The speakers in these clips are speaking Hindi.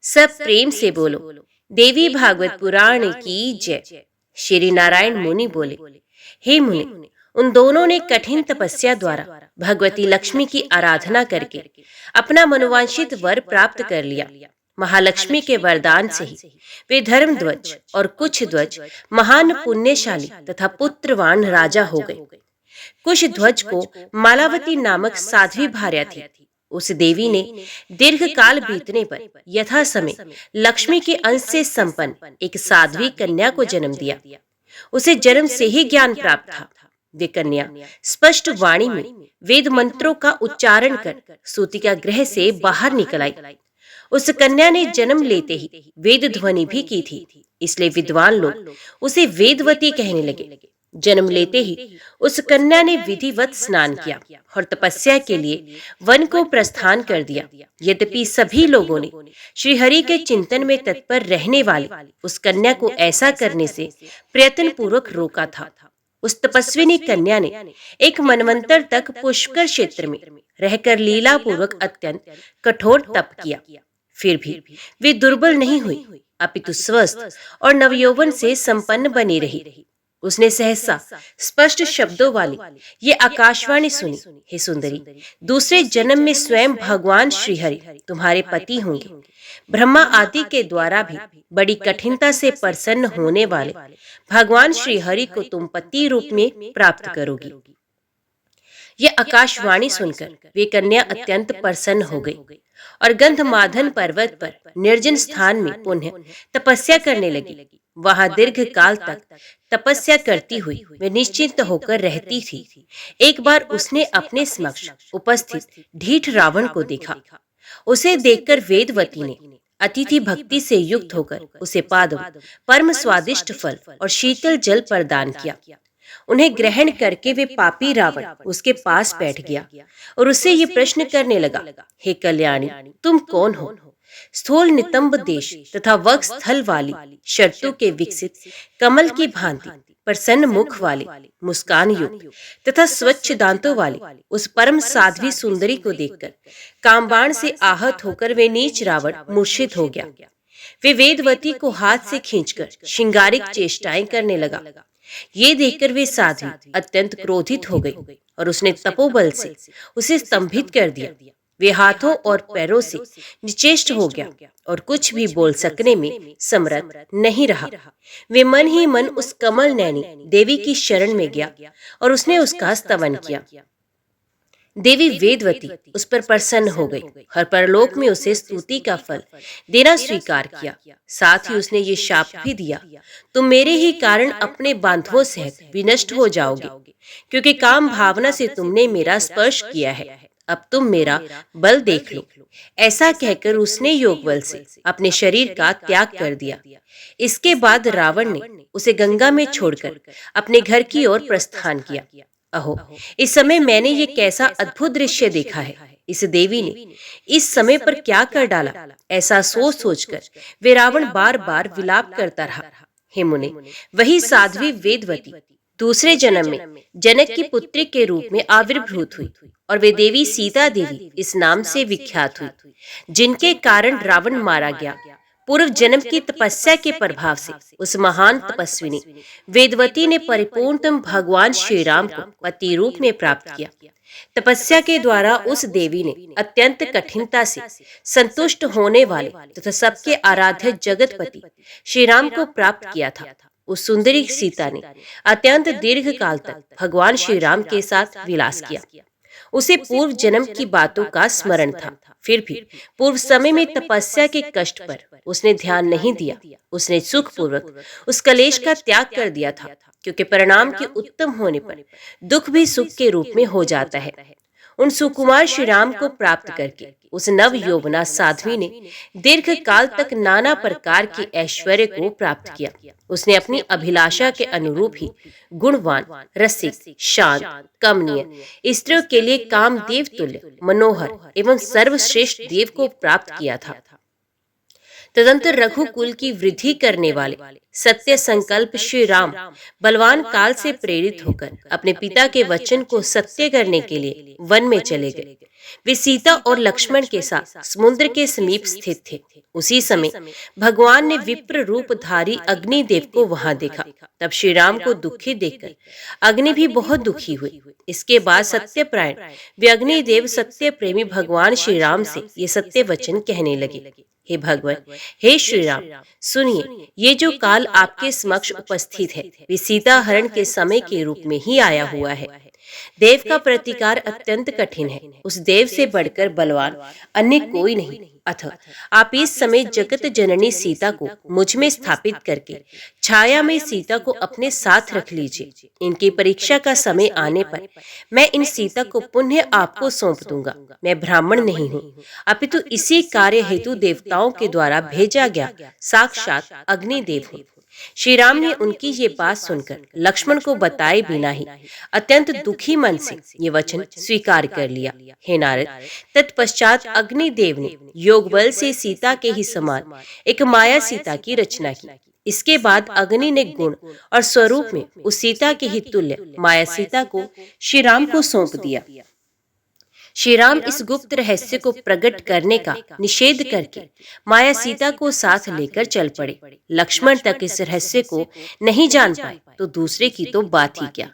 सब प्रेम से बोलो। देवी भागवत पुराण की जय। श्री नारायण मुनि बोले, हे मुनि, उन दोनों ने कठिन तपस्या द्वारा भगवती लक्ष्मी की आराधना करके अपना मनोवांछित वर प्राप्त कर लिया। महालक्ष्मी के वरदान से ही वे धर्मध्वज और कुछ ध्वज महान पुण्यशाली तथा पुत्रवान राजा हो गए। कुश ध्वज को मालावती नामक साध्वी भार्या थी। उस देवी ने दीर्घ काल बीतने पर यथा समय लक्ष्मी के अंश से संपन्न एक साध्वी कन्या को जन्म दिया। उसे जन्म से ही ज्ञान प्राप्त था। वे कन्या स्पष्ट वाणी में वेद मंत्रों का उच्चारण कर सूतिका गृह से बाहर निकल आई। उस कन्या ने जन्म लेते ही वेद ध्वनि भी की थी, इसलिए विद्वान लोग उसे वेदवती कहने लगे। जन्म लेते ही उस कन्या ने विधिवत स्नान किया और तपस्या के लिए वन को प्रस्थान कर दिया। यद्यपि सभी लोगों ने श्री हरि के चिंतन में तत्पर रहने वाली उस कन्या को ऐसा करने से प्रयत्न पूर्वक रोका था। उस तपस्विनी कन्या ने एक मनवंतर तक पुष्कर क्षेत्र में रहकर लीला पूर्वक अत्यंत कठोर तप किया। फिर भी वे दुर्बल नहीं हुई, अपितु स्वस्थ और नवयौवन से संपन्न बनी रही। उसने सहसा स्पष्ट शब्दों वाली ये आकाशवाणी सुनी, हे सुंदरी, दूसरे जन्म में स्वयं भगवान श्रीहरि तुम्हारे पति होंगे। ब्रह्मा आदि के द्वारा भी बड़ी कठिनता से प्रसन्न होने वाले भगवान श्रीहरि को तुम पति रूप में प्राप्त करोगी। यह आकाशवाणी सुनकर वे कन्या अत्यंत प्रसन्न हो गई और गंधमादन पर्वत पर निर्जन स्थान में पुनः तपस्या करने लगी। वहां दीर्घ काल तक तपस्या करती हुई वे निश्चिंत होकर रहती थी। एक बार उसने अपने समक्ष उपस्थित ढीठ रावण को देखा। उसे देखकर वेदवती ने अतिथि भक्ति से युक्त होकर उसे पादम, परम स्वादिष्ट फल और शीतल जल प्रदान किया। उन्हें ग्रहण करके वे पापी रावण उसके पास बैठ गया और उससे ये प्रश्न करने लगा, हे कल्याणी, तुम कौन हो? स्थूल नितंब देश तथा वक्ष स्थल वाली शर्तों के विकसित कमल की भांति प्रसन्न मुख वाले, मुस्कान युक्त तथा स्वच्छ दांतों वाली उस परम साध्वी सुंदरी को देखकर कामबाण से आहत होकर वे नीच रावण मूर्छित हो गया। वे वेदवती को हाथ से खींचकर श्रृंगारिक चेष्टाएं करने लगा। ये देखकर वे साध्वी अत्यंत क्रोधित हो गई और उसने तपोबल से उसे स्तंभित कर दिया। वे हाथों और पैरों से निचेष्ट हो गया और कुछ भी बोल सकने में समर्थ नहीं रहा। वे मन ही मन उस कमल नैनी देवी की शरण में गया और उसने उसका स्तवन किया। देवी वेदवती उस पर प्रसन्न हो गई और परलोक में उसे स्तुति का फल देना स्वीकार किया। साथ ही उसने ये शाप भी दिया, तुम मेरे ही कारण अपने बांधवों सहित विनष्ट हो जाओगे, क्योंकि काम भावना से तुमने मेरा स्पर्श किया है। अब तुम मेरा बल देख लो। ऐसा कहकर उसने योग बल से अपने शरीर का त्याग कर दिया। इसके बाद रावण ने उसे गंगा में छोड़कर अपने घर की ओर प्रस्थान किया। अहो, इस समय मैंने ये कैसा अद्भुत दृश्य देखा है। इस देवी ने इस समय पर क्या कर डाला, ऐसा सोच सोचकर वे रावण बार बार विलाप करता रहा। हे मुने, वही साध्वी वेदवती दूसरे जन्म में जनक की पुत्री के रूप में आविर्भूत हुई और वे देवी सीता देवी इस नाम से विख्यात हुई, जिनके कारण रावण मारा गया। पूर्व जन्म की तपस्या के प्रभाव से उस महान तपस्विनी वेदवती ने परिपूर्णतम भगवान श्री राम को पति रूप में प्राप्त किया। तपस्या के द्वारा उस देवी ने अत्यंत कठिनता से संतुष्ट होने वाले तथा सबके आराध्य जगतपति श्री राम को प्राप्त किया था। उस सुंदरी सीता ने अत्यंत दीर्घ काल तक भगवान श्री राम के साथ विलास किया। उसे पूर्व जन्म की बातों का स्मरण था, फिर भी पूर्व समय में तपस्या के कष्ट पर उसने ध्यान नहीं दिया। उसने सुखपूर्वक उस कलेश का त्याग कर दिया था, क्योंकि परिणाम के उत्तम होने पर दुख भी सुख के रूप में हो जाता है। उन सुकुमार श्री राम को प्राप्त करके उस नव यौवना साध्वी ने दीर्घ काल तक नाना प्रकार के ऐश्वर्य को प्राप्त किया। उसने अपनी अभिलाषा के अनुरूप ही गुणवान, रसिक, शांत, कमनीय स्त्रियों के लिए कामदेव तुल्य, मनोहर एवं सर्वश्रेष्ठ देव को प्राप्त किया था। तदंतर रघुकुल की वृद्धि करने वाले सत्य संकल्प श्री राम बलवान काल से प्रेरित होकर अपने पिता के वचन को सत्य करने के लिए वन में चले गए। वे सीता और लक्ष्मण के साथ समुद्र के समीप स्थित थे। उसी समय भगवान ने विप्र रूपधारी अग्निदेव को वहां देखा। तब श्री राम को दुखी देखकर अग्नि भी बहुत दुखी हुई। इसके बाद सत्यपरायण वे अग्निदेव सत्य प्रेमी भगवान श्री राम से ये सत्य वचन कहने लगे। हे भगवान, हे श्री राम, सुनिए, ये जो काल आपके समक्ष उपस्थित है वे सीता हरण के समय के रूप में ही आया हुआ है। देव का प्रतिकार अत्यंत कठिन है। उस देव से बढ़कर बलवान अन्य कोई नहीं। अतः आप इस समय जगत जननी सीता को मुझ में स्थापित करके छाया में सीता को अपने साथ रख लीजिए। इनकी परीक्षा का समय आने पर मैं इन सीता को पुनः आपको सौंप दूंगा। मैं ब्राह्मण नहीं हूँ, अपितु इसी कार्य हेतु देवताओं के द्वारा भेजा गया साक्षात अग्निदेव हूँ। श्री राम ने उनकी ये बात सुनकर लक्ष्मण को बताए बिना ही अत्यंत दुखी मन से ये वचन स्वीकार कर लिया। हे नारद, तत्पश्चात अग्निदेव ने योग बल से सीता के ही समान एक माया सीता की रचना की। इसके बाद अग्नि ने गुण और स्वरूप में उस सीता के ही तुल्य माया सीता को श्री राम को सौंप दिया। श्री राम इस गुप्त रहस्य को प्रकट करने का निषेध करके माया सीता को साथ लेकर चल पड़े। लक्ष्मण तक इस रहस्य को नहीं जान पाए तो दूसरे की तो बात ही क्या।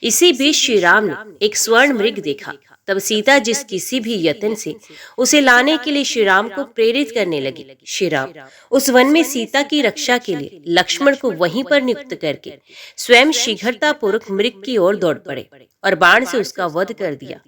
इसी बीच श्री राम ने एक स्वर्ण मृग देखा। तब सीता जिस किसी भी यत्न से उसे लाने के लिए श्री राम को प्रेरित करने लगी। श्री राम उस वन में सीता की रक्षा के लिए लक्ष्मण को वहीं पर नियुक्त करके स्वयं शीघ्रता पूर्वक मृग की ओर दौड़ पड़े और बाण से उसका वध कर दिया।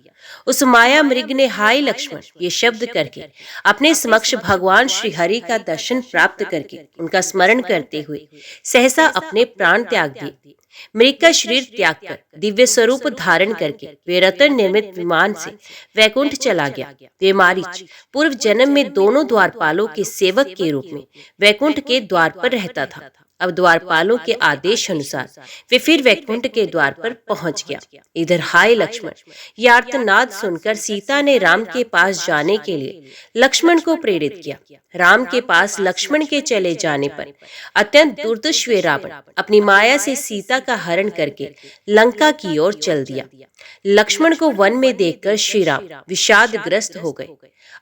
उस माया मृग ने हाय लक्ष्मण ये शब्द करके अपने समक्ष भगवान श्री हरि का दर्शन प्राप्त करके उनका स्मरण करते हुए सहसा अपने प्राण त्याग दिए। मृग का शरीर त्याग कर दिव्य स्वरूप धारण करके वे रत्न निर्मित विमान से वैकुंठ चला गया। वे मारीच पूर्व जन्म में दोनों द्वारपालों के सेवक के रूप में वैकुंठ के द्वार पर रहता था। अब द्वारपालों के आदेश अनुसार वे फिर वैकुंठ के द्वार पर पहुंच गया। इधर हाय लक्ष्मण ये आर्तनाद सुनकर सीता ने राम के पास जाने के लिए लक्ष्मण को प्रेरित किया। राम के पास लक्ष्मण के चले जाने पर अत्यंत दुर्दश वे रावण अपनी माया से सीता का हरण करके लंका की ओर चल दिया। लक्ष्मण को वन में देखकर श्री राम विषादग्रस्त हो गए।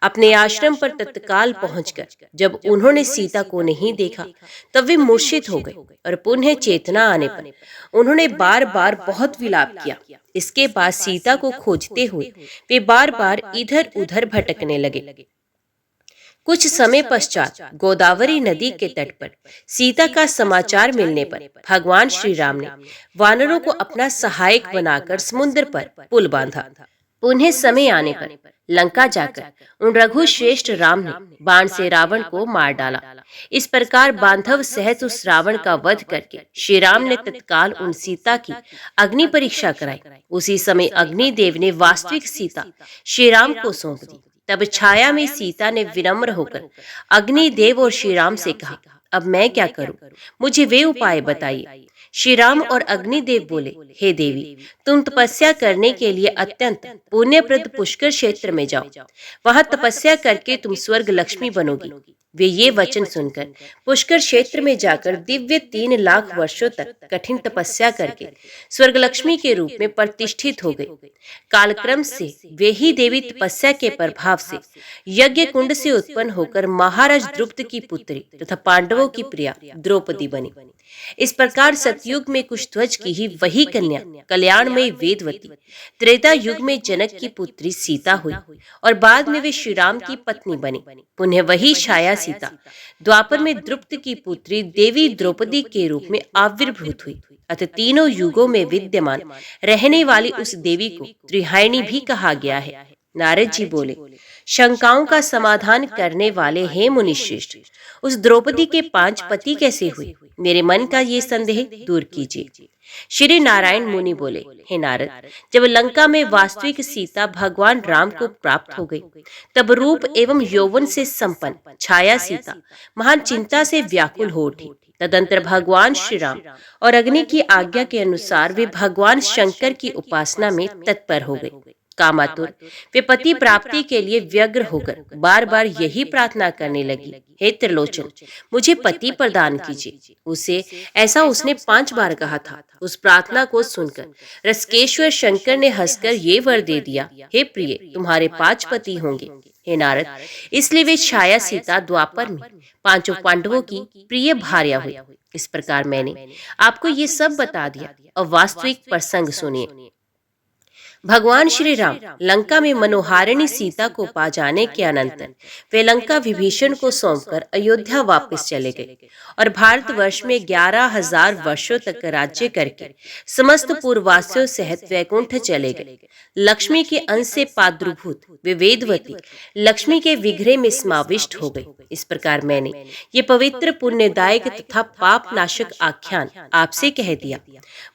अपने आश्रम पर तत्काल पहुंचकर जब उन्होंने सीता को नहीं देखा तब वे मूर्छित हो गए और पुनः चेतना आने पर उन्होंने बार बार बहुत विलाप किया। इसके बाद सीता को खोजते हुए वे बार बार इधर उधर भटकने लगे। कुछ समय पश्चात गोदावरी नदी के तट पर सीता का समाचार मिलने पर भगवान श्री राम ने वानरों को अपना सहायक बनाकर समुद्र पर पुल बांधा। पुनः समय आने पर लंका जाकर उन रघुश्रेष्ठ राम ने बाण से रावण को मार डाला। इस प्रकार बांधव सहित उस रावण का वध करके श्री राम ने तत्काल उन सीता की अग्नि परीक्षा कराई। उसी समय अग्निदेव ने वास्तविक सीता श्री राम को सौंप दी। तब छाया में सीता ने विनम्र होकर अग्निदेव और श्री राम से कहा, अब मैं क्या करूं? मुझे वे उपाय बताइए। श्री राम और अग्निदेव बोले, हे देवी, तुम तपस्या करने के लिए अत्यंत पुण्यप्रद पुष्कर क्षेत्र में जाओ। वहां तपस्या करके तुम स्वर्ग लक्ष्मी बनोगी। वे ये वचन सुनकर पुष्कर क्षेत्र में जाकर दिव्य 3 लाख वर्षों तक कठिन तपस्या करके स्वर्ग लक्ष्मी के रूप में प्रतिष्ठित हो गई। कालक्रम से वे ही देवी तपस्या के प्रभाव से यज्ञ कुंड से उत्पन्न होकर महाराज द्रुपद की पुत्री तथा पांडवों की प्रिया द्रौपदी बनी। इस प्रकार सतयुग में कुशध्वज की ही वही कन्या कल्याणमयी वेदवती त्रेता युग में जनक की पुत्री सीता हुई और बाद में वे श्री राम की पत्नी बनी। पुनः वही छाया सीता द्वापर में द्रुपद की पुत्री देवी द्रौपदी के रूप में आविर्भूत हुई। अतः तीनों युगों में विद्यमान रहने वाली उस देवी को त्रिहायिणी भी कहा गया है। नारद जी बोले, शंकाओं का समाधान करने वाले हे मुनिश्रेष्ठ, उस द्रौपदी के 5 पति कैसे हुए? मेरे मन का ये संदेह दूर कीजिए। श्री नारायण मुनि बोले, हे नारद, जब लंका में वास्तविक सीता भगवान राम को प्राप्त हो गई तब रूप एवं यौवन से संपन्न छाया सीता महान चिंता से व्याकुल हो उठी। तदंतर भगवान श्री राम और अग्नि की आज्ञा के अनुसार वे भगवान शंकर की उपासना में तत्पर हो गए। कामातुर वे पति प्राप्ति के लिए व्यग्र होकर बार बार यही प्रार्थना करने लगी, हे त्रिलोचन, मुझे पति प्रदान कीजिए। उसने 5 बार कहा था। उस प्रार्थना को सुनकर रसकेश्वर शंकर ने हंसकर ये वर दे दिया, हे प्रिय, तुम्हारे 5 पति होंगे। हे नारद, इसलिए वे छाया सीता द्वापर में 5 पांडवों की प्रिय भार्या हुई। इस प्रकार मैंने आपको ये सब बता दिया। और वास्तविक प्रसंग सुनिए। भगवान श्री राम लंका में मनोहारिणी सीता को पा जाने के अनंतर वे लंका विभीषण को सौंपकर अयोध्या वापस चले गए और भारतवर्ष में 11,000 वर्षों तक राज्य करके समस्त पूर्ववासियों सहित वैकुंठ चले गए। लक्ष्मी के अंश से प्रादुर्भूत वे वेदवती लक्ष्मी के विग्रह में समाविष्ट हो गई। इस प्रकार मैंने ये पवित्र पुण्यदायक तथा पाप नाशक आख्यान आपसे कह दिया।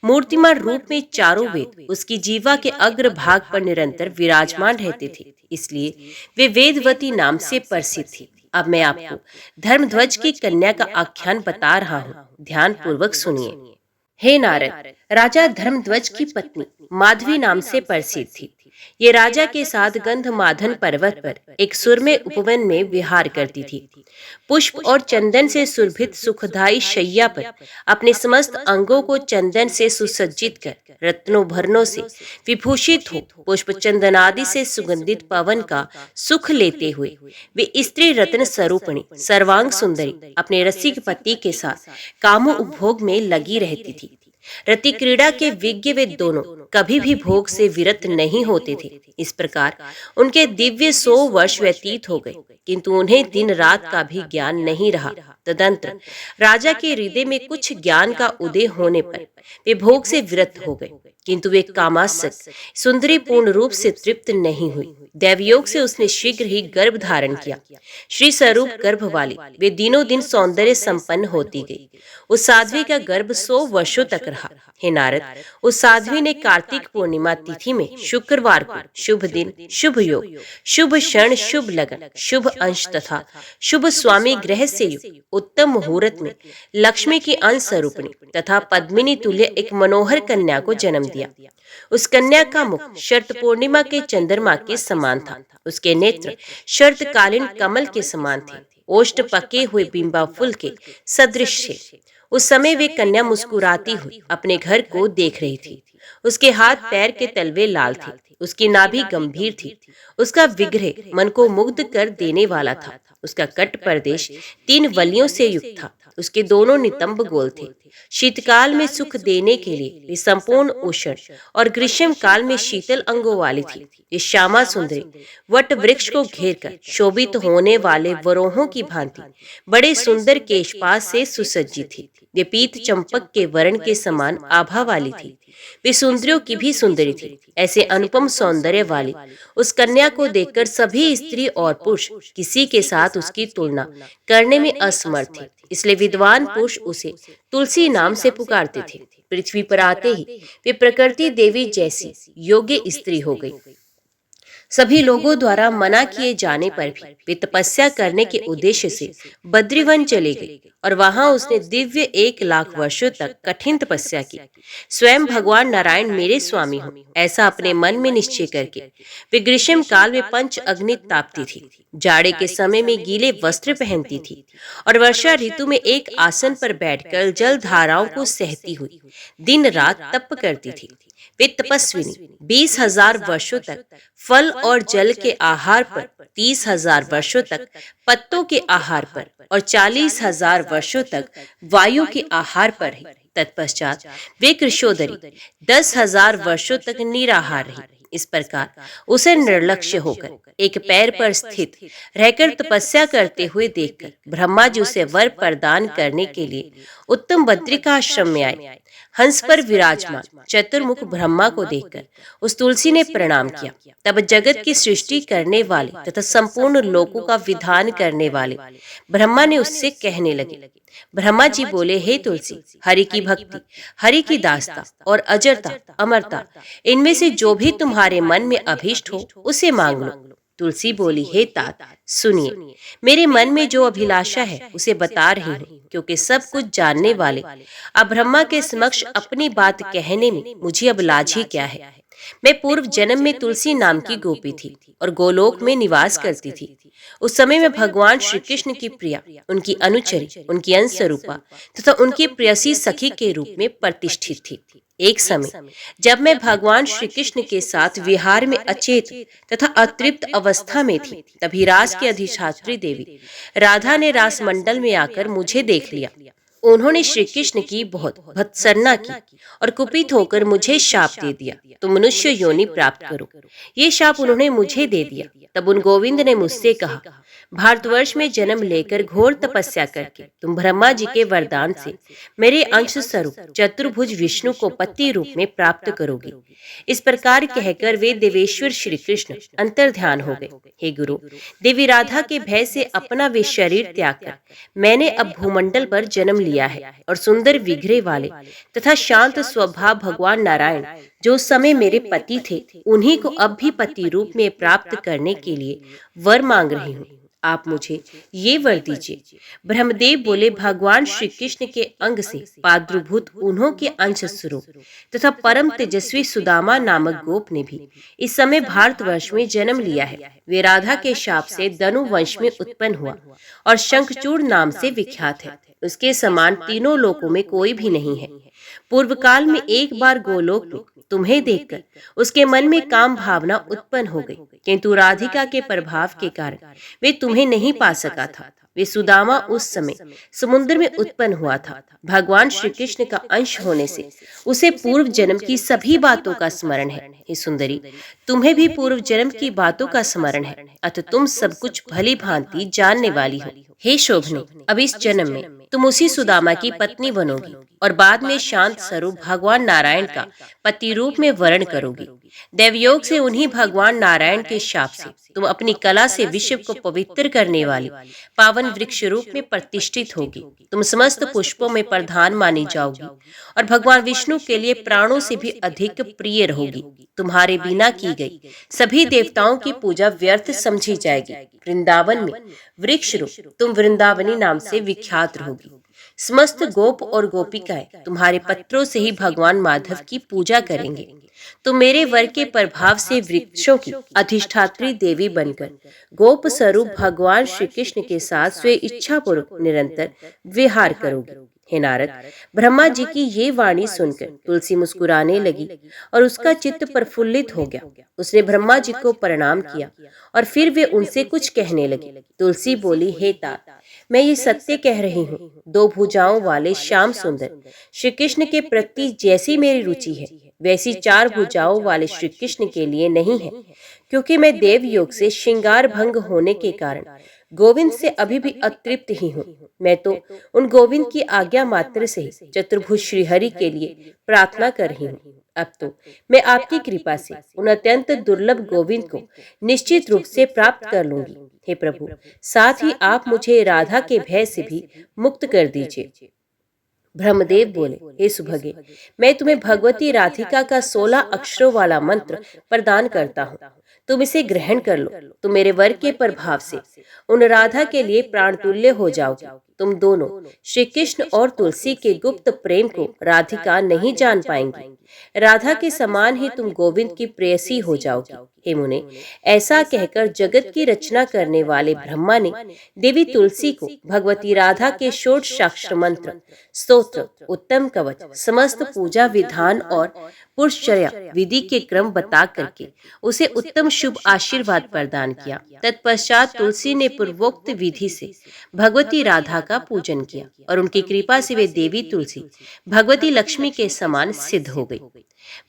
मूर्तिमान रूप में चारों वेद उसकी जीवा के अग्रभाग पर निरंतर विराजमान रहते थे, इसलिए वे वेदवती नाम से प्रसिद्ध थी। अब मैं आपको धर्मध्वज की कन्या का आख्यान बता रहा हूँ, ध्यान पूर्वक सुनिए। हे नारद, राजा धर्मध्वज की पत्नी माधवी नाम से प्रसिद्ध थी। ये राजा के साथ गंधमादन पर्वत पर एक सुरम्य उपवन में विहार करती थी। पुष्प और चंदन से सुरभित सुखदायी शैया पर अपने समस्त अंगों को चंदन से सुसज्जित कर रत्नों भरनों से विभूषित हो पुष्प चंदन आदि से सुगंधित पवन का सुख लेते हुए वे स्त्री रत्न स्वरूपिणी सर्वांग सुंदरी अपने रसिक पति के साथ कामो उपभोग में लगी रहती थी। रति क्रीड़ा के विज्ञ वे दोनों कभी भी भोग से विरत नहीं होते थे। इस प्रकार उनके दिव्य 100 वर्ष व्यतीत हो गए, किंतु उन्हें दिन रात का भी ज्ञान नहीं रहा। तदंतर राजा के हृदय में कुछ ज्ञान का उदय होने पर वे भोग से विरत हो गए, किंतु वे कामासक्त सुंदरी पूर्ण रूप से तृप्त नहीं हुई। दैवयोग से उसने शीघ्र ही गर्भ धारण किया। श्री स्वरूप गर्भ वाली वे दिनों दिन सौंदर्य संपन्न होती गई। उस साध्वी का गर्भ 100 वर्षों तक रहा। हे नारद, उस साध्वी ने कार्तिक पूर्णिमा तिथि में शुक्रवार को शुभ दिन, शुभ योग, शुभ क्षण, शुभ लगन, शुभ अंश तथा शुभ स्वामी ग्रह से युक्त उत्तम मुहूर्त में लक्ष्मी की अंश स्वरूपिणी तथा पद्मिनी तुल्य एक मनोहर कन्या को जन्म दिया। उस कन्या का मुख शरत पूर्णिमा के चंद्रमा के समान था। उसके नेत्र शरतकालीन कमल के समान थे। ओष्ठ पके हुए बिंबा फूल के सदृश थे। उस समय वे कन्या मुस्कुराती हुई अपने घर को देख रही थी। उसके हाथ पैर के तलवे लाल थे। उसकी नाभि गंभीर थी। उसका विग्रह मन को मुग्ध कर देने वाला था। उसका कट प्रदेश 3 वलियों से युक्त था। उसके दोनों नितंब गोल थे। शीतकाल में सुख देने के लिए वे संपूर्ण उष्ण और ग्रीष्म काल में शीतल अंगों वाली थी। ये श्यामा सुंदरी वट वृक्ष को घेर कर शोभित होने वाले वरोहों की भांति बड़े सुंदर केशपाश से सुसज्जित थी। वे पीत चंपक के वर्ण के समान आभा वाली थी। वे सुंदरियों की भी सुंदरी थी। ऐसे अनुपम सौंदर्य वाली उस कन्या को देखकर सभी स्त्री और पुरुष किसी के साथ उसकी तुलना करने में असमर्थ थे। इसलिए विद्वान पुरुष उसे तुलसी नाम से पुकारते थे। पृथ्वी पर आते ही वे प्रकृति देवी जैसी योग्य स्त्री हो गई। सभी लोगों द्वारा मना किए जाने पर भी वे तपस्या करने के उद्देश्य से बद्रीवन चले गए और वहां उसने दिव्य 1 लाख वर्षों तक कठिन तपस्या की। स्वयं भगवान नारायण मेरे स्वामी हो, ऐसा अपने मन में निश्चय करके वे ग्रीष्म काल में 5 अग्नि तापती थी, जाड़े के समय में गीले वस्त्र पहनती थी और वर्षा ऋतु में एक आसन पर बैठकर जल धाराओं को सहती हुई दिन रात तप करती थी। वे तपस्विनी 20,000 वर्षों तक फल और जल के आहार पर, 30,000 वर्षों तक पत्तों के आहार पर और 40,000 वर्षों तक वायु के आहार पर रही। तत्पश्चात वे कृशोदरी 10,000 वर्षों तक निराहार रही। इस प्रकार उसे निर्लक्ष्य होकर एक पैर पर स्थित रहकर तपस्या करते हुए देखकर ब्रह्मा जी उसे वर प्रदान करने के लिए उत्तम बद्रिका आश्रम में आए। हंस पर विराजमान चतुर्मुख ब्रह्मा को देखकर उस तुलसी ने प्रणाम किया। तब जगत की सृष्टि करने वाले तथा संपूर्ण लोकों का विधान करने वाले ब्रह्मा ने उससे कहने लगे। ब्रह्मा जी बोले, हे तुलसी, हरि की भक्ति, हरि की दासता और अजरता, अमरता, इनमें से जो भी तुम्हारे मन में अभीष्ट हो उसे मांग लो। तुलसी बोली, हे तात, सुनिए, मेरे मन में जो अभिलाषा है उसे बता रही हूँ, क्योंकि सब कुछ जानने वाले अब ब्रह्मा के समक्ष अपनी बात कहने में मुझे अब लाज ही क्या है। मैं पूर्व जन्म में तुलसी नाम की गोपी थी और गोलोक में निवास करती थी। उस समय मैं भगवान श्री कृष्ण की प्रिया, उनकी अनुचरी, उनकी अंशरूपा तथा उनकी प्रेयसी सखी के रूप में प्रतिष्ठित थी। एक समय जब मैं भगवान श्री कृष्ण के साथ विहार में अचेत तथा अतृप्त अवस्था में थी, तभी रास की अधिष्ठात्री देवी राधा ने रास मंडल में आकर मुझे देख लिया। उन्होंने श्री कृष्ण की बहुत भत्सना की और कुपित होकर मुझे शाप दे दिया, तो मनुष्य योनि प्राप्त करो। ये शाप उन्होंने मुझे दे दिया। तब उन गोविंद ने मुझसे कहा, भारतवर्ष में जन्म लेकर घोर तपस्या करके तुम ब्रह्मा जी के वरदान से मेरे अंश स्वरूप चतुर्भुज विष्णु को पति रूप में प्राप्त करोगी। इस प्रकार कहकर वे देवेश्वर श्री कृष्ण अंतर्ध्यान हो गए। हे गुरु, देवी राधा के भय से अपना वे शरीर त्याग कर मैंने अब भूमंडल पर जन्म लिया है और सुंदर विग्रह वाले तथा शांत स्वभाव भगवान नारायण, जो उस समय मेरे पति थे, उन्हीं को अब भी पति रूप में प्राप्त करने के लिए वर मांग रही हूँ। आप मुझे ये वर दीजिए। ब्रह्मदेव बोले, भगवान श्री कृष्ण के अंग से प्रादुर्भूत उन्हों के अंश स्वरूप तथा परम तेजस्वी सुदामा नामक गोप ने भी इस समय भारतवर्ष में जन्म लिया है। वे राधा के शाप से दनु वंश में उत्पन्न हुआ और शंखचूड़ नाम से विख्यात है। उसके समान तीनों लोकों में कोई भी नहीं है। पूर्व काल में एक बार गोलोक में तुम्हें देखकर उसके मन में काम भावना उत्पन्न हो गई, किंतु राधिका के प्रभाव के कारण वे तुम्हें नहीं पा सका था। वे सुदामा उस समय समुद्र में उत्पन्न हुआ था। भगवान श्री कृष्ण का अंश होने से उसे पूर्व जन्म की सभी बातों का स्मरण है। हे सुंदरी, तुम्हें भी पूर्व जन्म की बातों का स्मरण है, अतः तुम सब कुछ भली भांति जानने वाली हो। हे शोभने, अब इस जन्म में तुम उसी सुदामा की पत्नी बनोगी और बाद में शांत स्वरूप भगवान नारायण का पति रूप में वर्ण करोगी। देवयोग से उन्हीं भगवान नारायण के शाप से तुम अपनी कला से विश्व को पवित्र करने वाली पावन वृक्ष रूप में प्रतिष्ठित होगी। तुम समस्त पुष्पों में प्रधान मानी जाओगी और भगवान विष्णु के लिए प्राणों से भी अधिक प्रिय रहोगी। तुम्हारे बिना की गई सभी देवताओं की पूजा व्यर्थ समझी जाएगी। वृंदावन में वृक्ष रूप तुम वृंदावनी नाम से विख्यात रहोगी। समस्त गोप और गोपिकाएं तुम्हारे पत्रों से ही भगवान माधव की पूजा करेंगे। तुम मेरे वर के प्रभाव से वृक्षों की अधिष्ठात्री देवी बनकर गोप स्वरूप भगवान श्री कृष्ण के साथ स्वे इच्छा पूर्वक निरंतर विहार करोगी। हे नारद, ब्रह्मा जी की ये वाणी सुनकर तुलसी मुस्कुराने लगी और उसका चित्त प्रफुल्लित हो गया। उसने ब्रह्मा जी को प्रणाम किया और फिर वे उनसे कुछ कहने लगी। तुलसी बोली, हे तात, मैं ये सत्य कह रही हूँ, दो भुजाओं वाले श्याम सुंदर श्री कृष्ण के प्रति जैसी मेरी रुचि है, वैसी चार भुजाओं वाले श्री कृष्ण के लिए नहीं है, क्योंकि मैं देव योग से श्रृंगार भंग होने के कारण गोविंद से अभी भी अतृप्त ही हूँ। मैं तो उन गोविंद की आज्ञा मात्र से ही चतुर्भुज श्रीहरि के लिए प्रार्थना कर रही हूँ। अब तो मैं आपकी कृपा से उन अत्यंत दुर्लभ गोविंद को निश्चित रूप से प्राप्त कर लूंगी। हे प्रभु, साथ ही आप मुझे राधा के भय से भी मुक्त कर दीजिए। ब्रह्मदेव बोले, हे सुभगे, मैं तुम्हें भगवती राधिका का 16 अक्षरों वाला मंत्र प्रदान करता हूँ। तुम इसे ग्रहण कर लो। तुम मेरे वर के प्रभाव से उन राधा के लिए प्राण तुल्य हो जाओगे। तुम दोनों श्री कृष्ण और तुलसी के गुप्त प्रेम को राधिका नहीं जान पाएंगी। राधा के समान ही तुम गोविंद की प्रेयसी हो जाओगी। हे मुने, ऐसा कहकर जगत की रचना करने वाले ब्रह्मा ने देवी तुलसी को भगवती राधा के षोडशाक्षर मंत्र, स्तोत्र, उत्तम कवच, समस्त पूजा विधान और पुरुषचर्या विधि के क्रम बता करके उसे उत्तम शुभ आशीर्वाद प्रदान किया। तत्पश्चात तुलसी ने पूर्वोक्त विधि से भगवती राधा का पूजन किया और उनकी कृपा से वे देवी तुलसी भगवती लक्ष्मी के समान सिद्ध हो गई।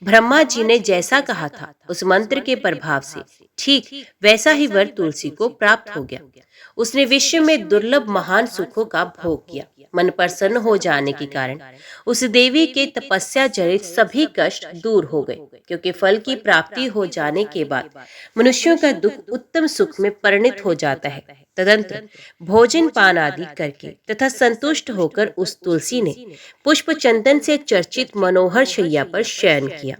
ब्रह्मा जी ने जैसा कहा था उस मंत्र के प्रभाव से ठीक वैसा ही वर तुलसी को प्राप्त हो गया। उसने विश्व में दुर्लभ महान सुखों का भोग किया। मन प्रसन्न हो जाने के कारण उस देवी के तपस्या जनित सभी कष्ट दूर हो गए, क्योंकि फल की प्राप्ति हो जाने के बाद मनुष्यों का दुख उत्तम सुख में परिणत हो जाता है। तदंतर भोजन पान आदि करके तथा संतुष्ट होकर उस तुलसी ने पुष्प चंदन से चर्चित मनोहर शैया पर शयन किया।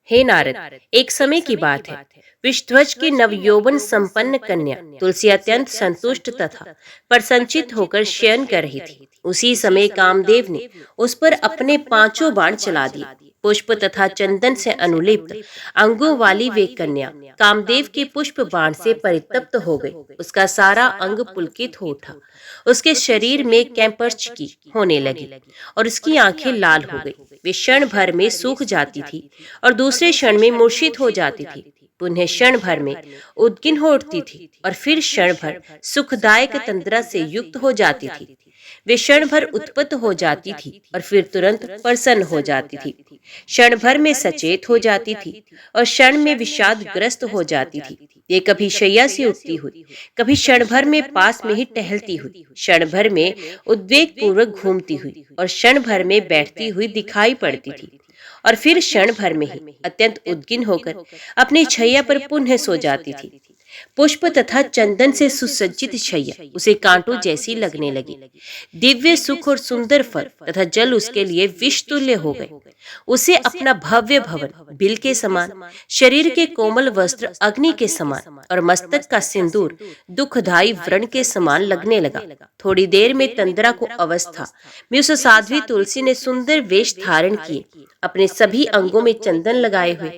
हे नारद, एक समय की बात है। विष्णुध्वज की नवयौवन संपन्न कन्या तुलसी अत्यंत संतुष्ट तथा प्रसन्नचित होकर शयन कर रही थी। उसी समय कामदेव ने उस पर अपने 5 बाण चला दिए। पुष्प तथा चंदन से अनुलिप्त अंगों वाली वे कन्या कामदेव के पुष्प बाण से परितप्त हो गई। उसका सारा अंग पुलकित हो उठा, उसके शरीर में कैंपर्चकी होने लगी और उसकी आंखें लाल हो गई। वे क्षण भर में सूख जाती थी और दूसरे क्षण में मूर्छित हो जाती थी, पुनः क्षण भर में उद्गिन हो उठती थी और फिर क्षण भर सुखदायक तंद्रा से युक्त हो जाती थी। वे क्षण भर उत्पन्न हो जाती थी और फिर तुरंत प्रसन्न हो जाती थी, क्षण भर में सचेत हो जाती थी और क्षण में विषादग्रस्त हो जाती थी। ये कभी शैया से उठती हुई, कभी क्षण भर में पास में ही टहलती हुई, क्षण भर में उद्वेग पूर्वक घूमती हुई और क्षण भर में बैठती हुई दिखाई पड़ती थी और फिर क्षण भर में ही अत्यंत उद्गिन होकर अपनी छैया पर पुनः सो जाती थी। पुष्प तथा चंदन से सुसज्जित छैया उसे कांटों जैसी लगने लगी। दिव्य सुख और सुंदर फल तथा जल उसके लिए विष तुल्य हो गए। उसे अपना भव्य भवन बिल के समान, शरीर के कोमल वस्त्र अग्नि के समान और मस्तक का सिंदूर दुखदायी व्रण के समान लगने लगा। थोड़ी देर में तंद्रा को अवस्था में उस साध्वी तुलसी ने सुंदर वेश धारण किए, अपने सभी अंगों में चंदन लगाए हुए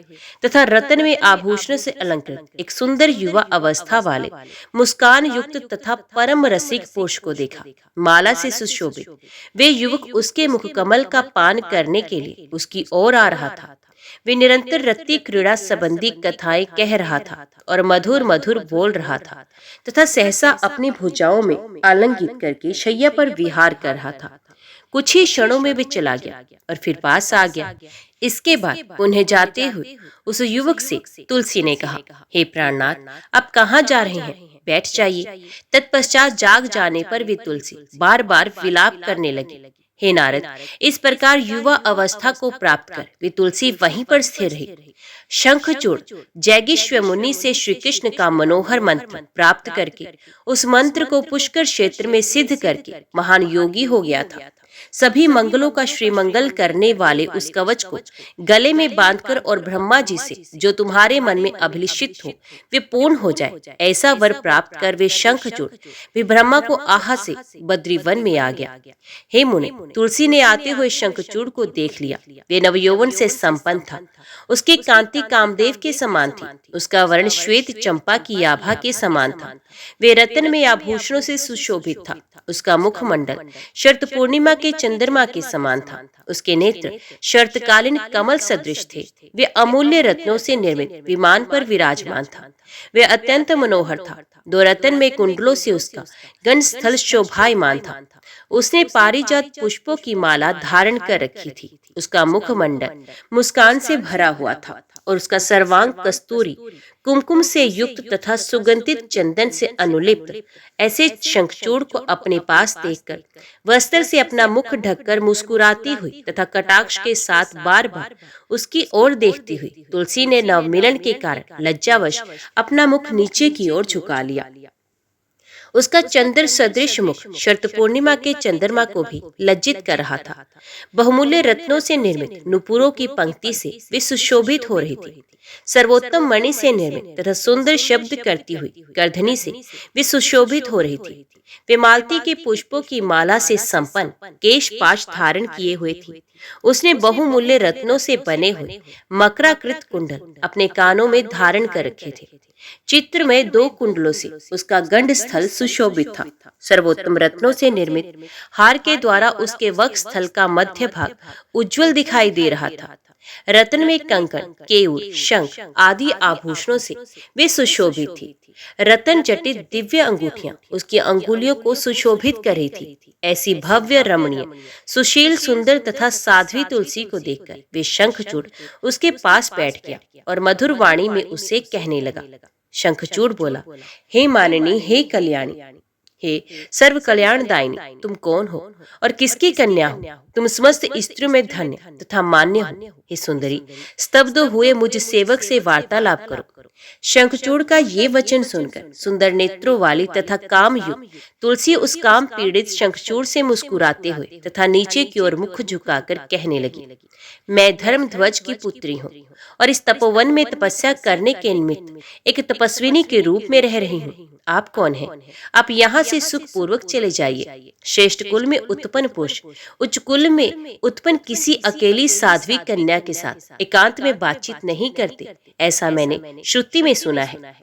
तथा रत्न में आभूषण से अलंकृत एक सुंदर युवा अवस्था वाले मुस्कान युक्त तथा परम रसिक पुरुष को देखा। माला से सुशोभित वे युवक उसके मुख कमल का पान करने के लिए उसकी ओर आ रहा था। वे निरंतर रति क्रीड़ा संबंधी कथाएं कह रहा था और मधुर मधुर बोल रहा था तथा सहसा अपनी भुजाओं में आलिंगित करके शैया पर विहार कर रहा था। कुछ ही क्षणों में वे चला गया और फिर पास आ गया। इसके बाद पुनः जाते हुए उस युवक से तुलसी ने कहा, हे प्राणनाथ, आप कहाँ जा रहे हैं? बैठ जाइए। तत्पश्चात जाग जाने पर वे तुलसी बार बार विलाप करने लगी। हे नारद, इस प्रकार युवा अवस्था को प्राप्त कर वे तुलसी वहीं पर स्थिर रही। शंखचूड़ जैगिष्व मुनि से श्री कृष्ण का मनोहर मंत्र प्राप्त करके उस मंत्र को पुष्कर क्षेत्र में सिद्ध करके महान योगी हो गया था। सभी मंगलों का श्रीमंगल करने वाले उस कवच को गले में बांधकर और ब्रह्मा जी से जो तुम्हारे मन में अभिलषित हो वे पूर्ण हो जाए, ऐसा वर प्राप्त कर वे शंखचूड़ वे ब्रह्मा को आहा से बद्रीवन में आ गया। हे मुने, तुलसी ने आते हुए शंखचूड़ को देख लिया। वे नवयौवन से संपन्न था। उसकी कांति कामदेव के समान थी। उसका वर्ण श्वेत चंपा की आभा के समान था। वे रत्न में आभूषणों से सुशोभित था। उसका मुखमंडल शरत पूर्णिमा के चंद्रमा के समान था। उसके नेत्र शरतकालीन कमल सदृश थे। वे अमूल्य रत्नों से निर्मित विमान पर विराजमान था। वे अत्यंत मनोहर था। 2 रत्न में कुंडलों से उसका गंध स्थल शोभायमान था। उसने पारिजात पुष्पों की माला धारण कर रखी थी। उसका मुखमंडल मुस्कान से भरा हुआ था और उसका सर्वांग कस्तूरी कुमकुम से युक्त तथा सुगंधित चंदन से अनुलिप्त। ऐसे शंखचूड़ को अपने पास देखकर वस्त्र से अपना मुख ढककर मुस्कुराती हुई तथा कटाक्ष के साथ बार बार उसकी ओर देखती हुई तुलसी ने नवमिलन के कारण लज्जावश अपना मुख नीचे की ओर झुका लिया। उसका चंद्र सदृश मुख शरत पूर्णिमा के चंद्रमा को भी लज्जित कर रहा था। बहुमूल्य रत्नों से निर्मित नुपुरों की पंक्ति से वे सुशोभित हो रही थी। सर्वोत्तम मणि से निर्मित तथा सुंदर शब्द करती हुई गर्दनी से वे सुशोभित हो रही थी। वे मालती के पुष्पों की माला से संपन्न केश पाश धारण किए हुए थी। उसने बहुमूल्य रत्नों से बने हुए मकराकृत कुंडल अपने कानों में धारण कर रखे थे। चित्र में 2 कुंडलों से उसका गंड स्थल सुशोभित था। सर्वोत्तम रत्नों से निर्मित हार के द्वारा उसके वक्ष स्थल का मध्य भाग उज्जवल दिखाई दे रहा था। रत्न में कंकण, केयूर, शंख आदि आभूषणों से वे सुशोभित थी। रतन जटित दिव्य अंगूठियां उसकी अंगुलियों को सुशोभित कर रही थी। ऐसी भव्य, रमणीय, सुशील, सुंदर तथा साध्वी तुलसी को देखकर वे शंखचूड़ उसके पास बैठ गया और मधुर वाणी में उससे कहने लगा। शंखचूड़ बोला, हे माननी, हे कल्याणी, हे सर्व कल्याणदायिनी, तुम कौन हो और किसकी कन्या हो? तुम समस्त स्त्रियों में धन्य तथा मान्य हो। हे सुंदरी, स्तब्ध हुए मुझ सेवक से वार्तालाप करो। शंखचूड़ का ये वचन सुनकर सुंदर नेत्रों वाली तथा काम युक्त तुलसी उस काम पीड़ित शंखचूड़ से मुस्कुराते हुए तथा नीचे की ओर मुख झुकाकर कहने लगी, मैं धर्मध्वज की पुत्री हूँ और इस तपोवन में तपस्या करने के निमित्त एक तपस्विनी के रूप में रह रही हूँ। आप कौन हैं? आप यहाँ से सुख पूर्वक चले जाइए। श्रेष्ठ कुल में उत्पन्न पुरुष उच्च कुल में उत्पन्न किसी अकेली साध्वी कन्या के साथ एकांत में बातचीत नहीं करते, ऐसा मैंने श्रुति में सुना है।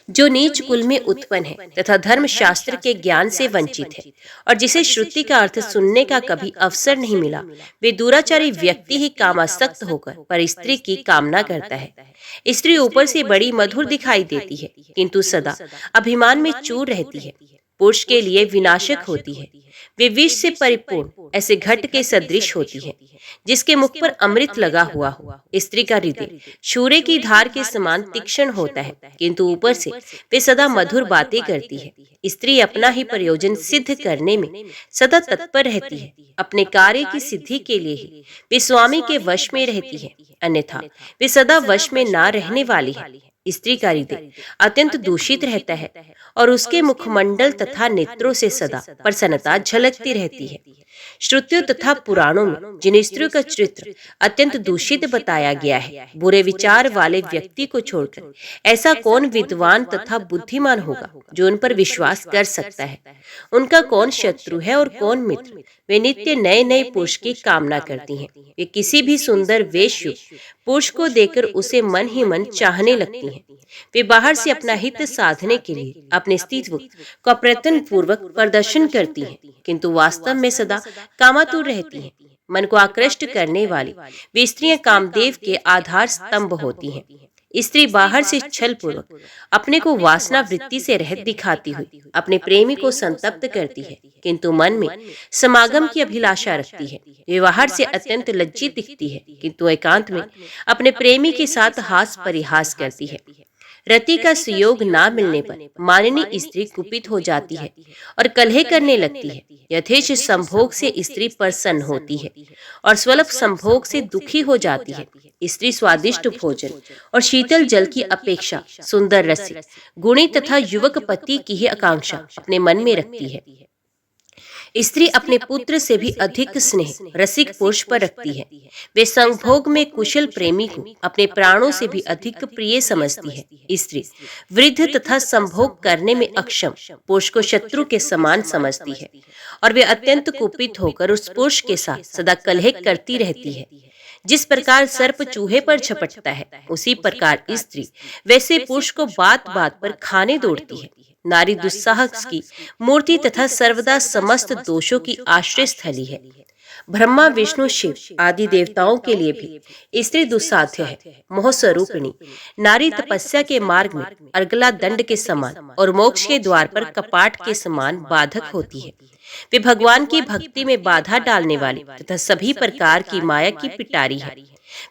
जो नीच कुल में उत्पन्न है तथा धर्म शास्त्र के ज्ञान से वंचित है और जिसे श्रुति का अर्थ सुनने का कभी अवसर नहीं मिला, वे दुराचारी व्यक्ति ही कामासक्त होकर पर स्त्री की कामना करता है। स्त्री ऊपर से बड़ी मधुर दिखाई देती है, किंतु सदा अभिमान में चूर रहती है। पुरुष के लिए विनाशक होती है। वे विष से परिपूर्ण ऐसे घट के सदृश होती है जिसके मुख पर अमृत लगा हुआ हो। स्त्री का हृदय शूरे की धार के समान तीक्ष्ण होता है, किंतु ऊपर से वे सदा मधुर बातें करती है। स्त्री अपना ही प्रयोजन सिद्ध करने में सदा तत्पर रहती है। अपने कार्य की सिद्धि के लिए ही वे स्वामी के वश में रहती है, अन्यथा वे सदा वश में ना रहने वाली है। स्त्री का हृदय अत्यंत दूषित रहता है और उसके मुखमंडल तथा नेत्रों से सदा प्रसन्नता झलकती रहती है। श्रुतियों तथा पुराणों में जिन स्त्रियों का चरित्र अत्यंत दूषित बताया गया है, बुरे विचार वाले व्यक्ति को छोड़कर ऐसा कौन विद्वान तथा बुद्धिमान होगा जो उन पर विश्वास कर सकता है? उनका कौन शत्रु है और कौन मित्र? वे नित्य नए नए पुरुष की कामना करती हैं। वे किसी भी सुंदर वेशयुक्त पुरुष को देखकर उसे मन ही मन चाहने लगती हैं। वे बाहर से अपना हित साधने के लिए अपने अस्तित्व का प्रयत्न पूर्वक प्रदर्शन करती हैं, किंतु वास्तव में सदा कामातुर रहती हैं। मन को आकृष्ट करने वाली वे स्त्रियां कामदेव के आधार स्तंभ होती हैं। स्त्री बाहर से छल पूर्वक अपने को वासना वृत्ति से रहित दिखाती हुई अपने प्रेमी को संतप्त करती है, किंतु मन में समागम की अभिलाषा रखती है। वे बाहर से अत्यंत लज्जित दिखती है, किंतु एकांत में अपने प्रेमी के साथ हास परिहास करती है। रति का सुयोग ना मिलने पर माननीय स्त्री कुपित हो जाती है और कलह करने लगती है। यथेच्छ संभोग से स्त्री प्रसन्न होती है और स्वल्प संभोग से दुखी हो जाती है। स्त्री स्वादिष्ट भोजन और शीतल जल की अपेक्षा सुंदर रसिक गुणी तथा युवक पति की ही आकांक्षा अपने मन में रखती है। स्त्री अपने पुत्र से भी अधिक स्नेह रसिक पुरुष पर रखती है। वे संभोग में कुशल प्रेमी को अपने प्राणों से भी अधिक प्रिय समझती है। स्त्री वृद्ध तथा संभोग करने में अक्षम पुरुष को शत्रु के समान समझती है और वे अत्यंत कुपित होकर उस पुरुष के साथ सदा कलह करती रहती है। जिस प्रकार सर्प चूहे पर झपटता है, उसी प्रकार स्त्री वैसे पुरुष को बात बात पर खाने दौड़ती है। नारी दुस्साहस की मूर्ति तथा सर्वदा समस्त दोषों की आश्रय स्थली है। ब्रह्मा विष्णु शिव आदि देवताओं के लिए भी स्त्री दुस्साध्य है। मोह स्वरूपिणी नारी तपस्या के मार्ग में अर्गला दंड के समान और मोक्ष के द्वार पर कपाट के समान बाधक होती है। वे भगवान की भक्ति में बाधा डालने वाली तथा सभी प्रकार की माया की पिटारी है।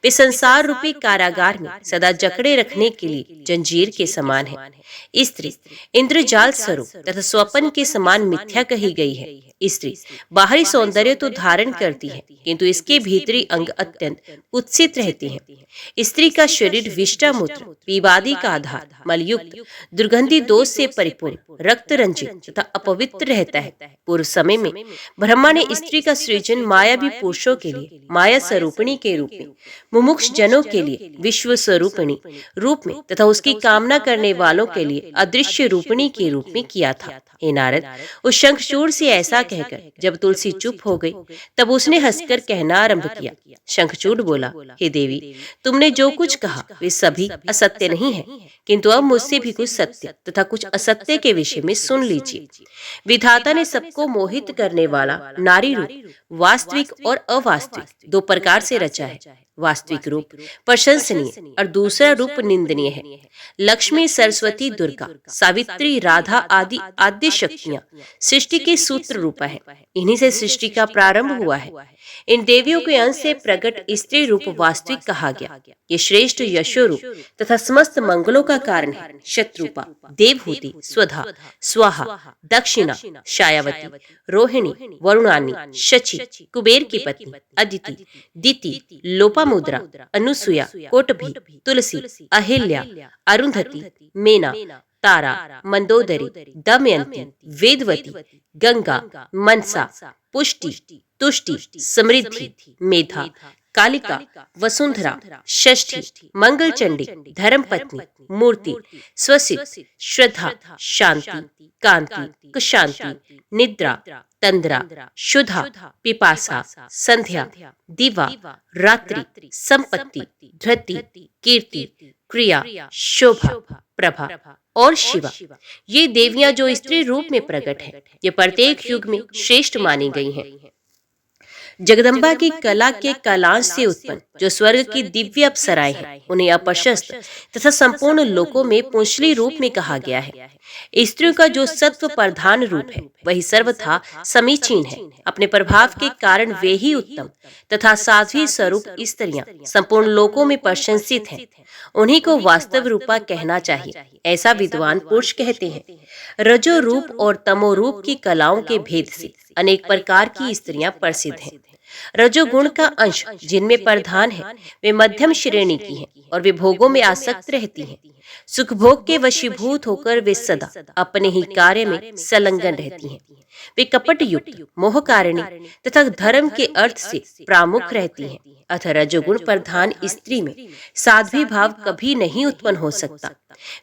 वे संसार रूपी कारागार में सदा जकड़े रखने के लिए जंजीर के समान है। स्त्री इंद्रजाल स्वरूप तथा स्वप्न के समान मिथ्या कही गई है। स्त्री बाहरी सौंदर्य तो धारण करती है, किंतु इसके भीतरी अंग अत्यंत कुत्सित रहते हैं। स्त्री का शरीर विष्टा मूत्र विवादी का आधार मलयुक्त दुर्गंधी दोष से परिपूर्ण रक्त रंजित तथा अपवित्र रहता है। पूर्व समय में ब्रह्मा ने स्त्री का सृजन मायावी पुरुषों के लिए माया स्वरूपिणी के रूप में, मुमुक्ष जनों के लिए विश्व स्वरूपिणी रूप में तथा उसकी कामना करने वालों के लिए अदृश्य रूपिणी के रूप में किया था। हे नारद, उस शंखचूड़ से ऐसा कहकर जब तुलसी चुप हो गई, तब उसने हंसकर कहना आरंभ किया। शंखचूड़ बोला, हे देवी, तुमने जो कुछ कहा वे सभी असत्य नहीं है, किंतु अब मुझसे भी कुछ सत्य तथा कुछ असत्य के विषय में सुन लीजिए। विधाता ने सबको मोहित करने वाला नारी रूप वास्तविक और अवास्तविक दो प्रकार से रचा है। वास्तविक रूप प्रशंसनीय और दूसरा रूप निंदनीय है। लक्ष्मी, सरस्वती, दुर्गा, सावित्री, राधा आदि आद्य शक्तियां सृष्टि के सूत्र रूपा है। इन्हीं से सृष्टि का प्रारंभ हुआ है। इन देवियों के अंश से प्रकट स्त्री रूप वास्तविक कहा गया। ये श्रेष्ठ यशो रूप तथा समस्त मंगलों का कारण है। शत्रुपा, देवहूति, स्वधा, स्वाहा, दक्षिणा, शायावती, रोहिणी, वरुणानी, शची, कुबेर की पत्नी, अदिति, दिति, लोपामुद्रा, अनुसुया, कोटभी, तुलसी, अहिल्या, अरुंधति, मेना, तारा, मंदोदरी, दमयंती, वेदवती, गंगा, मनसा, पुष्टि, तुष्टि, समृद्धि, मेधा, कालिका, वसुंधरा, षष्ठी, मंगल चंडी, धर्मपत्नी, मूर्ति, स्वसित, श्रद्धा, शांति, कांति, कुशांति, निद्रा, तंद्रा, शुद्धा, पिपासा, संध्या, दिवा, रात्रि, संपत्ति, धृति, कीर्ति, क्रिया, शोभा, प्रभा और शिवा। ये देवियां जो स्त्री रूप में प्रकट हैं, ये प्रत्येक युग में श्रेष्ठ मानी गई हैं। जगदम्बा की कला के कलांश से उत्पन्न जो स्वर्ग की दिव्य अप्सराएं हैं, उन्हें अपशस्त्र तथा संपूर्ण लोकों में पुंसली रूप में कहा गया है। स्त्रियों का जो सत्व प्रधान रूप है, वही सर्वथा समीचीन है। अपने प्रभाव के कारण वे ही उत्तम तथा साध्वी स्वरूप स्त्रियां संपूर्ण लोकों में प्रशंसित हैं। उन्हीं को वास्तव रूपा कहना चाहिए, ऐसा विद्वान पुरुष कहते हैं। रजो रूप और तमो रूप की कलाओं के भेद से अनेक प्रकार की स्त्रियां प्रसिद्ध हैं। रजोगुण का अंश जिनमें प्रधान है, वे मध्यम श्रेणी की हैं और वे भोगों में आसक्त रहती हैं। सुख भोग के वशीभूत होकर वे सदा अपने ही कार्य में संलग्न रहती हैं। वे कपट युक्त, मोहकारिणी तथा धर्म के अर्थ से प्रामुख रहती हैं। अतः रजोगुण प्रधान स्त्री में साध्वी भाव कभी नहीं उत्पन्न हो सकता।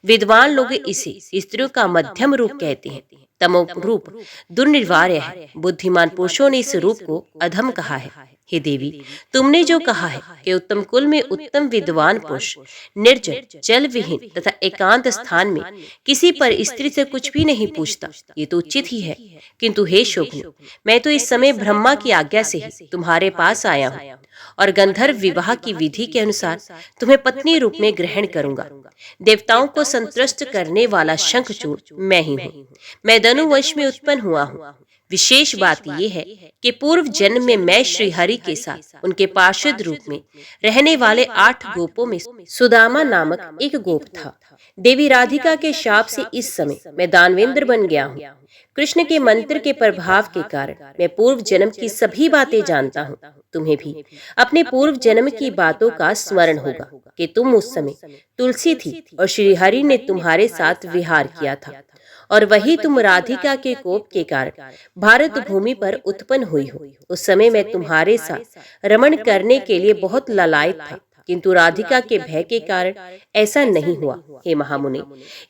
विद्वान लोग इसे स्त्रियों का मध्यम रूप कहते हैं। तमो रूप दुर्निवार्य है। बुद्धिमान पुरुषों ने इस रूप को अधम कहा है। हे देवी, तुमने जो कहा है कि उत्तम कुल में उत्तम विद्वान पुरुष निर्जन, जल विहीन तथा एकांत स्थान में किसी पर स्त्री से कुछ भी नहीं पूछता, ये तो उचित ही है। किंतु हे शोभनी, मैं तो इस समय ब्रह्मा की आज्ञा से ही तुम्हारे पास आया हूँ और गंधर्व विवाह की विधि के अनुसार तुम्हें पत्नी रूप में ग्रहण करूंगा। देवताओं को संतुष्ट करने वाला शंखचूड़ मैं ही हूँ। मैं धनुवंश में उत्पन्न हुआ हूँ। विशेष बात यह है कि पूर्व जन्म में मैं श्री हरि के साथ उनके पार्षद रूप में रहने वाले 8 गोपों में सुदामा नामक एक गोप था। देवी राधिका के शाप से इस समय मैं दानवेंद्र बन गया हूँ। कृष्ण के मंत्र के प्रभाव के कारण मैं पूर्व जन्म की सभी बातें जानता हूँ। तुम्हें भी अपने पूर्व जन्म की बातों का स्मरण होगा कि तुम उस समय तुलसी थी और श्री हरि ने तुम्हारे साथ विहार किया था, और वही तुम राधिका के कोप के कारण भारत भूमि पर उत्पन्न हुई हो। उस समय मैं तुम्हारे साथ रमण करने के लिए बहुत लालायित था, किंतु राधिका के भय के कारण ऐसा नहीं हुआ। हे महामुनि,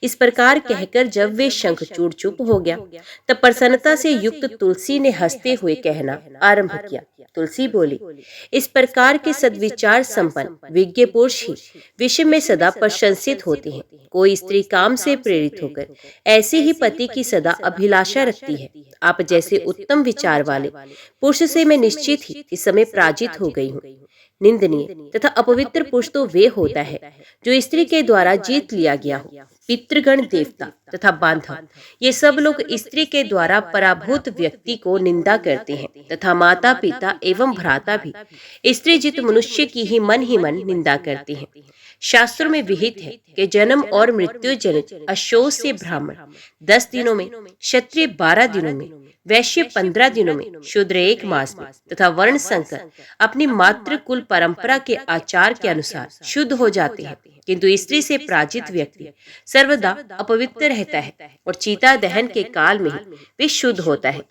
इस प्रकार कहकर जब वे शंखचूड़ चुप हो गया, तब प्रसन्नता से युक्त तुलसी ने हंसते हुए कहना आरंभ किया। तुलसी बोली, इस प्रकार के सद्विचार संपन्न विज्ञ पुरुष ही विश्व में सदा प्रशंसित होते हैं। कोई स्त्री काम से प्रेरित होकर ऐसे ही पति की सदा अभिलाषा रखती है। आप जैसे उत्तम विचार वाले पुरुष से मैं निश्चित ही इस समय पराजित हो गई हूँ। निंदनीय तथा अपवित्र पुरुष तो वे होता है जो स्त्री के द्वारा जीत लिया गया हो। पितृगण, देवता तथा बांधव, ये सब लोग स्त्री के द्वारा पराभूत व्यक्ति को निंदा करते हैं तथा माता पिता एवं भ्राता भी स्त्री जित मनुष्य की ही मन निंदा करते हैं। शास्त्रों में विहित है कि जन्म और मृत्यु जनित अशोच से ब्राह्मण 10 दिनों में, क्षत्रिय 12 दिनों में, वैश्य 15 दिनों में, शूद्र 1 मास में तथा वर्ण संकर अपनी मातृ कुल परंपरा के आचार के अनुसार शुद्ध हो जाते हैं। किंतु स्त्री से पराजित व्यक्ति सर्वदा अपवित्र रहता है और चिता दहन के काल में ही वे शुद्ध होता है।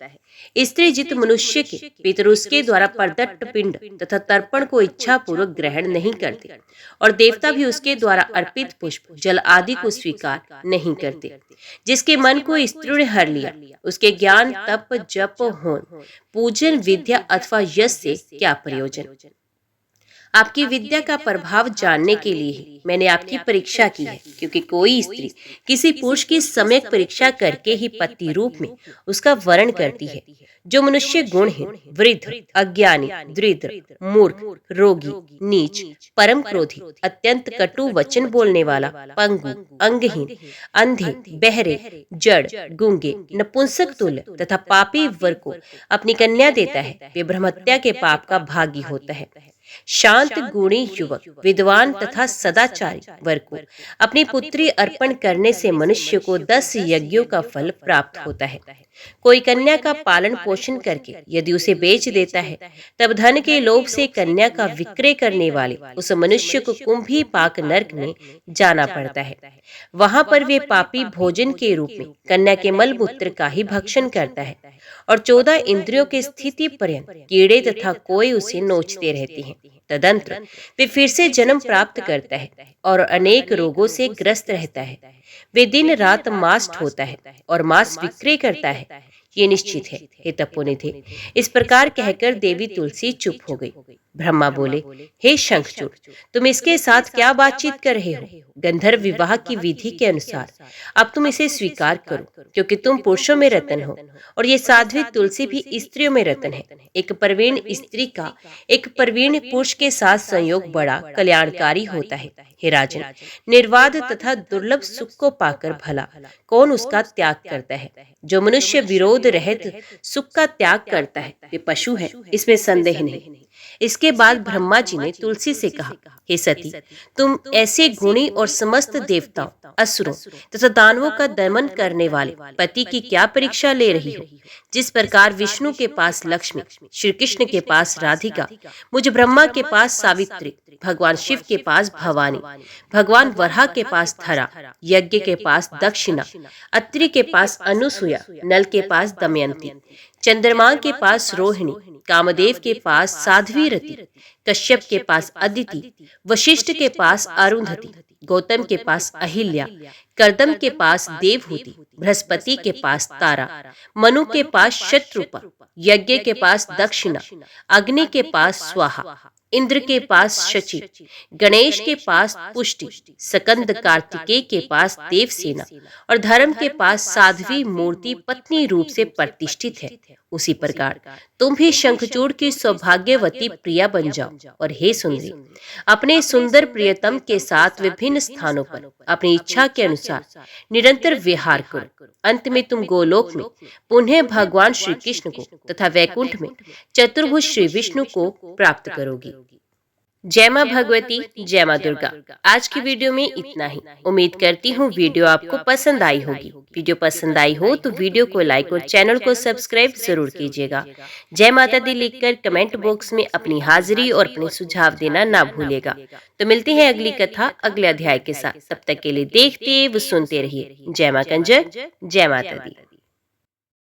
स्त्री जित मनुष्य के पितर उसके द्वारा प्रदत्त पिंड तथा तर्पण को इच्छा पूर्वक ग्रहण नहीं करते, और देवता भी उसके द्वारा अर्पित पुष्प, जल आदि को स्वीकार नहीं करते। जिसके मन को स्त्री ने हर लिया, उसके ज्ञान, तप, जप, होम, पूजन, विद्या अथवा यश से क्या प्रयोजन। आपकी विद्या का प्रभाव जानने के लिए ही मैंने आपकी परीक्षा की है, क्योंकि कोई स्त्री किसी पुरुष की सम्यक परीक्षा करके ही पति रूप में उसका वर्ण करती है। जो मनुष्य गुणहीन, वृद्ध, अज्ञानी, दरिद्र, मूर्ख, रोगी, नीच, परम क्रोधी, अत्यंत कटु वचन बोलने वाला, पंगु, अंगहीन, अंधे, बहरे, जड़, गूंगे, नपुंसक तुल्य तथा पापी वर्ग को अपनी कन्या देता है, वे ब्रह्महत्या के पाप का भागी होता है। शांत, गुणी युवक, विद्वान तथा सदाचारी वर्ग को अपनी पुत्री अर्पण करने से मनुष्य को 10 यज्ञों का फल प्राप्त होता है। कोई कन्या का पालन पोषण करके यदि उसे बेच देता है, तब धन के लोभ से कन्या का विक्रय करने वाले उस मनुष्य को कुंभी पाक नरक में जाना पड़ता है। वहां पर वे पापी भोजन के रूप में कन्या के मल मूत्र का ही भक्षण करता है और 14 इंद्रियों की स्थिति पर्यंत कीड़े तथा कोई उसे नोचते रहते हैं। तदंतर वे फिर से जन्म प्राप्त करता है और अनेक रोगों से ग्रस्त रहता है। वे दिन रात मांस होता है और मांस विक्रय करता है, ये निश्चित है हे तपोनिधि। इस प्रकार कहकर देवी तुलसी चुप हो गई। ब्रह्मा बोले, हे शंखचूड़, तुम इसके साथ क्या बातचीत कर रहे हो? गंधर्व विवाह की विधि के अनुसार अब तुम इसे स्वीकार करो, क्योंकि तुम पुरुषों में रतन हो और ये साध्वी तुलसी भी स्त्रियों में रतन है। एक प्रवीण स्त्री का एक प्रवीण पुरुष के साथ संयोग बड़ा कल्याणकारी होता है। हे राजन, निर्वाद तथा दुर्लभ सुख को पाकर भला कौन उसका त्याग करता है? जो मनुष्य विरोध रहित सुख का त्याग करता है वे पशु है, इसमें संदेह नहीं। इसके बाद ब्रह्मा जी ने तुलसी से कहा, हे सती, तुम ऐसे गुणी और समस्त देवताओं, असुरों तथा दानवों का दमन करने वाले पति की क्या परीक्षा ले रही हो? जिस प्रकार विष्णु के पास लक्ष्मी, श्री कृष्ण के पास राधिका, मुझ ब्रह्मा के पास सावित्री, भगवान शिव के पास भवानी, भगवान वराह के पास धरा, यज्ञ के पास दक्षिणा, अत्रि के पास अनुसुया, नल के पास दमयंती, चंद्रमा के पास रोहिणी, कामदेव के पास साध्वी रति, कश्यप के पास अदिति, वशिष्ठ के पास अरुंधति, गौतम के पास अहिल्या, कर्दम के पास देवहूति, बृहस्पति के पास तारा, मनु के पास शत्रुपा, यज्ञ के पास दक्षिणा, अग्नि के पास स्वाहा, इंद्र के पास शची, गणेश के पास पुष्टि, सकंद कार्तिकेय के पास देवसेना और धर्म के पास साध्वी मूर्ति पत्नी रूप से प्रतिष्ठित है। उसी प्रकार तुम भी शंखचूड़ की सौभाग्यवती प्रिया बन जाओ और हे सुंदरी, अपने सुंदर प्रियतम के साथ विभिन्न स्थानों पर अपनी इच्छा के अनुसार निरंतर विहार करो। अंत में तुम गोलोक में पुनः भगवान श्री कृष्ण को तथा वैकुंठ में चतुर्भुज श्री विष्णु को प्राप्त करोगी। जय मां भगवती, जय मां दुर्गा। आज की वीडियो में इतना ही। उम्मीद करती हूँ वीडियो आपको पसंद आई होगी। वीडियो पसंद आई हो तो वीडियो को लाइक और चैनल को सब्सक्राइब जरूर कीजिएगा। जय माता दी लिखकर कमेंट बॉक्स में अपनी हाजिरी और अपने सुझाव देना ना भूलेगा। तो मिलते हैं अगली कथा अगले अध्याय के साथ। तब तक के लिए देखते व सुनते रहिए। जय मां कंजर, जय माता दी।